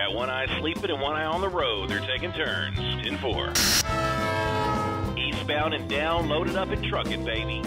got one eye sleeping and one eye on the road. They're taking turns. 10-4. Eastbound and down, loaded up and trucking, baby.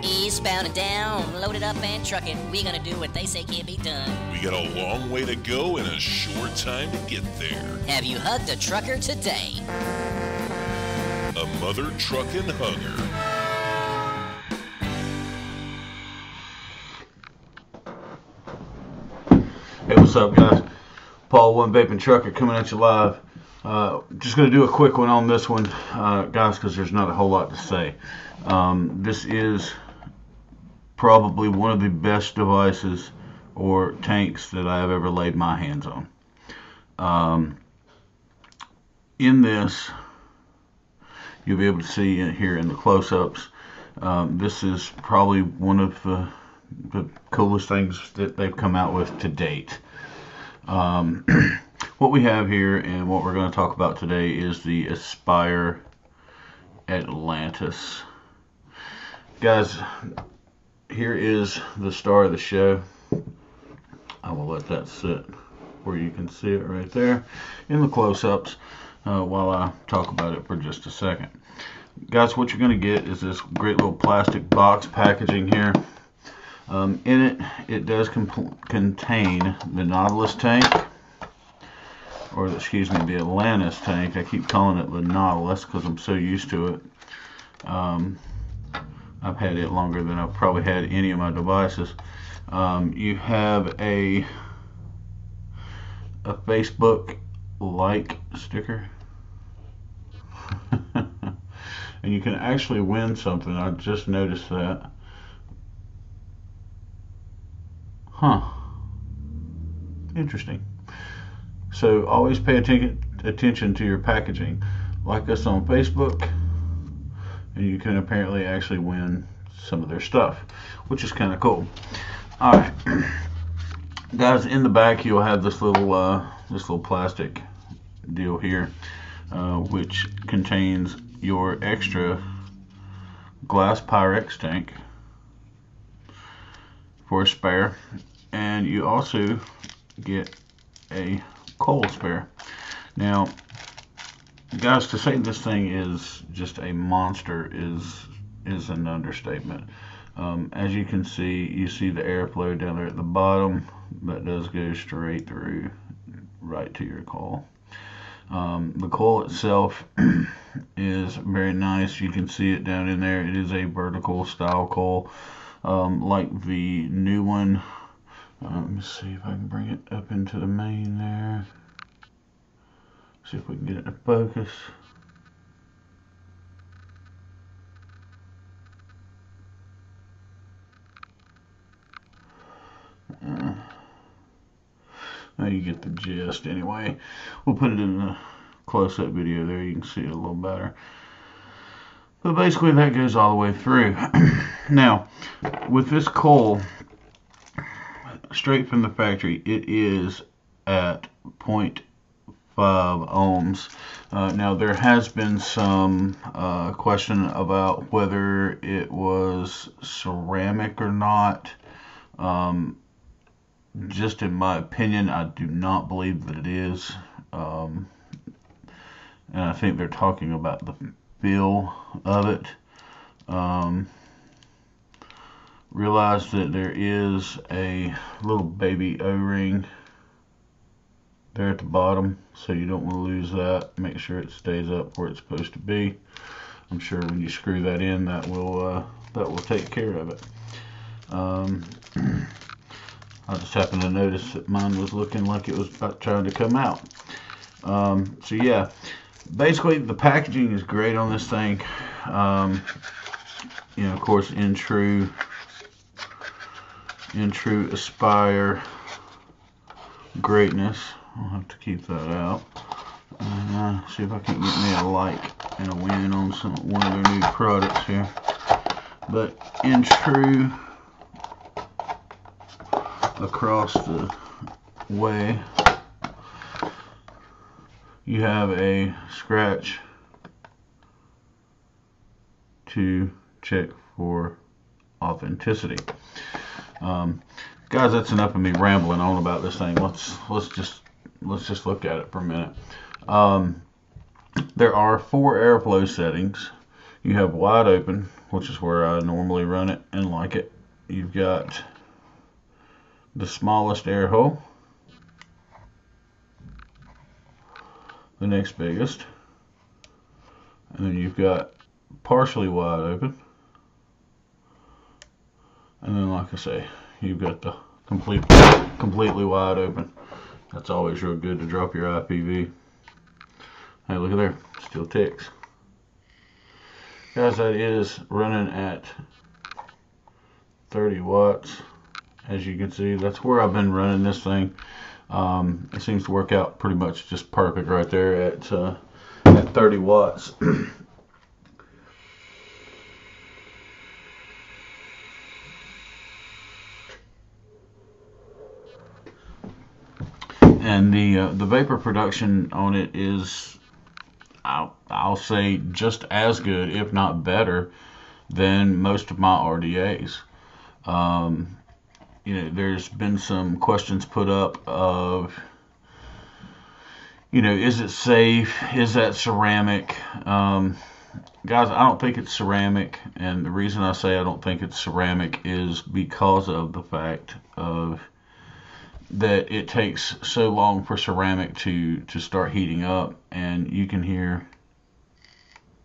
Eastbound and down, loaded up and trucking. We gonna do what they say can't be done. We got a long way to go and a short time to get there. Have you hugged a trucker today? A mother truckin' hugger. Hey, what's up, guys? Paul, One Vaping Trucker, coming at you live. Just going to do a quick one on this one, guys, because there's not a whole lot to say. This is probably one of the best devices or tanks that I have ever laid my hands on. In this, you'll be able to see it here in the close-ups. This is probably one of the coolest things that they've come out with to date. What we have here and what we're going to talk about today is the Aspire Atlantis. Guys, here is the star of the show. I will let that sit where you can see it right there in the close-ups while I talk about it for just a second. Guys, what you're going to get is this great little plastic box packaging here. In it does contain the Nautilus tank, or excuse me, the Atlantis tank. I keep calling it the Nautilus because I'm so used to it. I've had it longer than I've probably had any of my devices. You have a Facebook like sticker. And you can actually win something. I just noticed that. Huh. Interesting. So always pay attention to your packaging. Like us on Facebook, and you can apparently actually win some of their stuff, which is kind of cool. Alright. Guys, in the back you'll have this little plastic deal here, which contains your extra glass Pyrex tank for a spare, and you also get a coal spare. Now, guys, to say this thing is just a monster is an understatement. As you can see, you see the airflow down there at the bottom. That does go straight through right to your coal. The coal itself is very nice. You can see it down in there. It is a vertical style coal, like the new one. Let me see if I can bring it up into the main there. See if we can get it to focus. Now you get the gist anyway. We'll put it in the close-up video there. You can see it a little better. But basically that goes all the way through. Now, with this coal, straight from the factory, it is at 0.5 ohms. Now there has been some question about whether it was ceramic or not. Just in my opinion, I do not believe that it is. And I think they're talking about the feel of it. Realize that there is a little baby O-ring there at the bottom, so you don't want to lose that. Make sure it stays up where it's supposed to be. I'm sure when you screw that in, that will take care of it. I just happened to notice that mine was looking like it was about trying to come out. So yeah, basically the packaging is great on this thing. You know, of course, in true Aspire greatness. I'll have to keep that out. And see if I can get me a like and a win on one of their new products here. But in true across the way, you have a scratch to check for authenticity. Guys, that's enough of me rambling on about this thing. Let's just look at it for a minute. There are 4 airflow settings. You have wide open, which is where I normally run it and like it. You've got the smallest air hole, the next biggest, and then you've got partially wide open, and then, like I say, you've got the completely wide open. That's always real good to drop your IPV. Hey, look at there, still ticks. Guys, that is running at 30 watts. As you can see, that's where I've been running this thing. It seems to work out pretty much just perfect right there at 30 watts. And the vapor production on it is, I'll say, just as good, if not better, than most of my RDAs. You know, there's been some questions put up of, you know, is it safe? Is that ceramic? Guys, I don't think it's ceramic, and the reason I say I don't think it's ceramic is because of the fact of that it takes so long for ceramic to start heating up, and you can hear,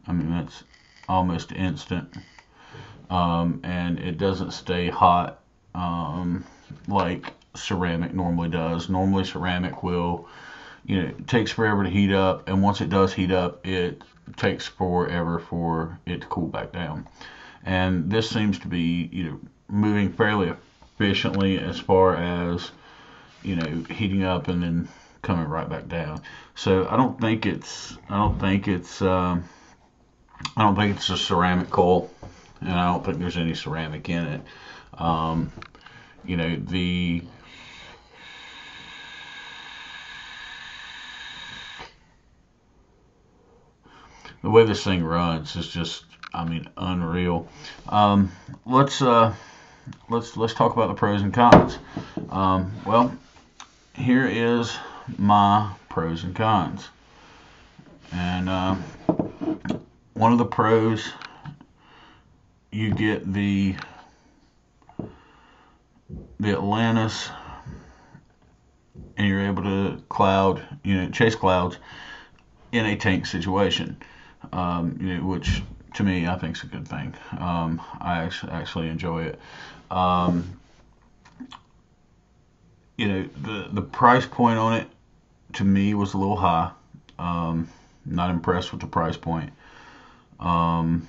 I mean, that's almost instant, and it doesn't stay hot like ceramic normally does. Normally ceramic will, you know, it takes forever to heat up, and once it does heat up, it takes forever for it to cool back down. And this seems to be, you know, moving fairly efficiently as far as, you know, heating up and then coming right back down. So I don't think it's a ceramic coil, and I don't think there's any ceramic in it. You know, the way this thing runs is just, I mean, unreal. Let's talk about the pros and cons. Well, here is my pros and cons. And one of the pros, you get the Atlantis, and you're able to chase clouds in a tank situation, you know, which to me I think is a good thing. I actually enjoy it. You know, the price point on it to me was a little high. Not impressed with the price point. The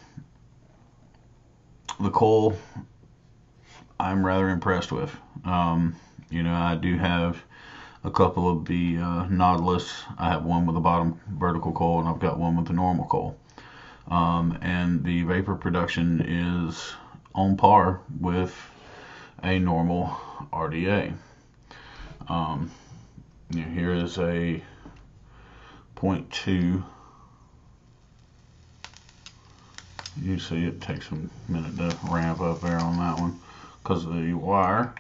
coil, I'm rather impressed with. You know, I do have a couple of the Nautilus. I have one with a bottom vertical coil, and I've got one with the normal coil. And the vapor production is on par with a normal RDA. You know, here is a 0.2. You see it takes a minute to ramp up there on that one because of the wire.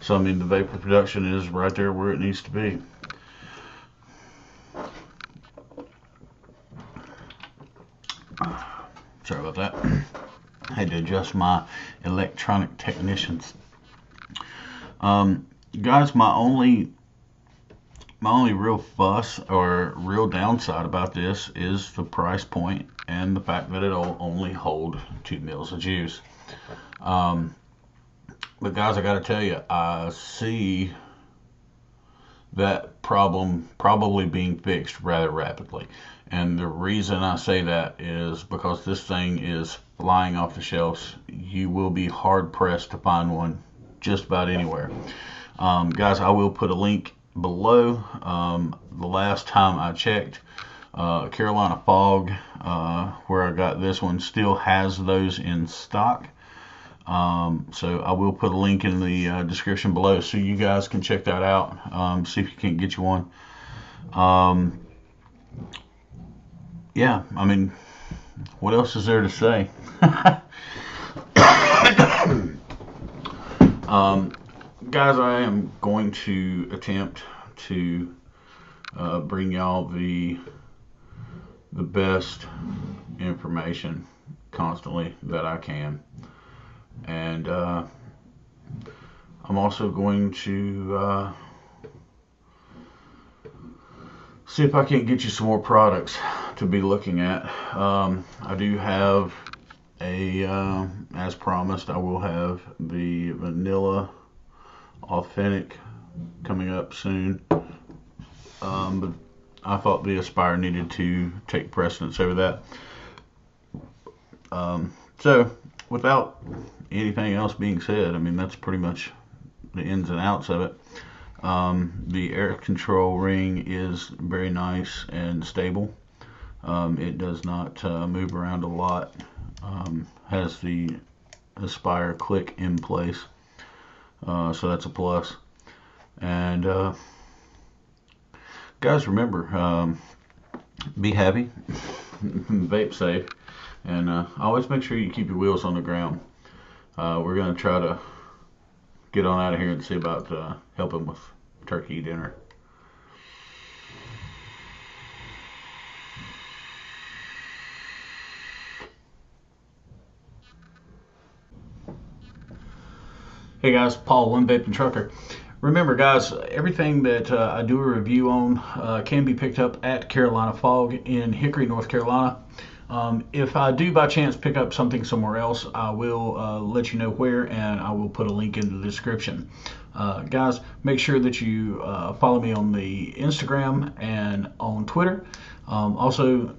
So, I mean, the vapor production is right there where it needs to be. Sorry about that. I had to adjust my electronic technicians. Guys, my only real fuss or real downside about this is the price point and the fact that it'll only hold 2 mils of juice. But guys, I gotta tell you, I see that problem probably being fixed rather rapidly. And the reason I say that is because this thing is flying off the shelves. You will be hard pressed to find one just about anywhere. Guys, I will put a link below. The last time I checked, Carolina Fog, where I got this one, still has those in stock. So I will put a link in the description below so you guys can check that out. See if you can't get you one. Yeah, I mean, what else is there to say? Guys, I am going to attempt to bring y'all the best information constantly that I can, and I'm also going to see if I can get you some more products to be looking at. I do have as promised, I will have the vanilla authentic coming up soon. But I thought the Aspire needed to take precedence over that. So without anything else being said, I mean, that's pretty much the ins and outs of it. The air control ring is very nice and stable. It does not move around a lot. Has the Aspire click in place, so that's a plus. And guys, remember, be happy, vape safe, and always make sure you keep your wheels on the ground. We're going to try to get on out of here and see about helping with turkey dinner. Hey guys, Paul, One Vaping Trucker. Remember guys, everything that I do a review on can be picked up at Carolina Fog in Hickory, North Carolina. If I do by chance pick up something somewhere else, I will let you know where, and I will put a link in the description. Guys, make sure that you follow me on the Instagram and on Twitter. Also,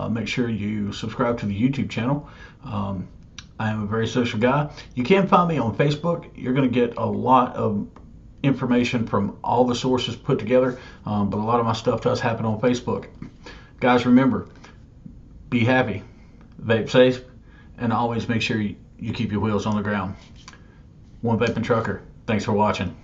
make sure you subscribe to the YouTube channel. I am a very social guy. You can find me on Facebook. You're going to get a lot of information from all the sources put together, but a lot of my stuff does happen on Facebook. Guys, remember, be happy, vape safe, and always make sure you keep your wheels on the ground. One Vaping Trucker. Thanks for watching.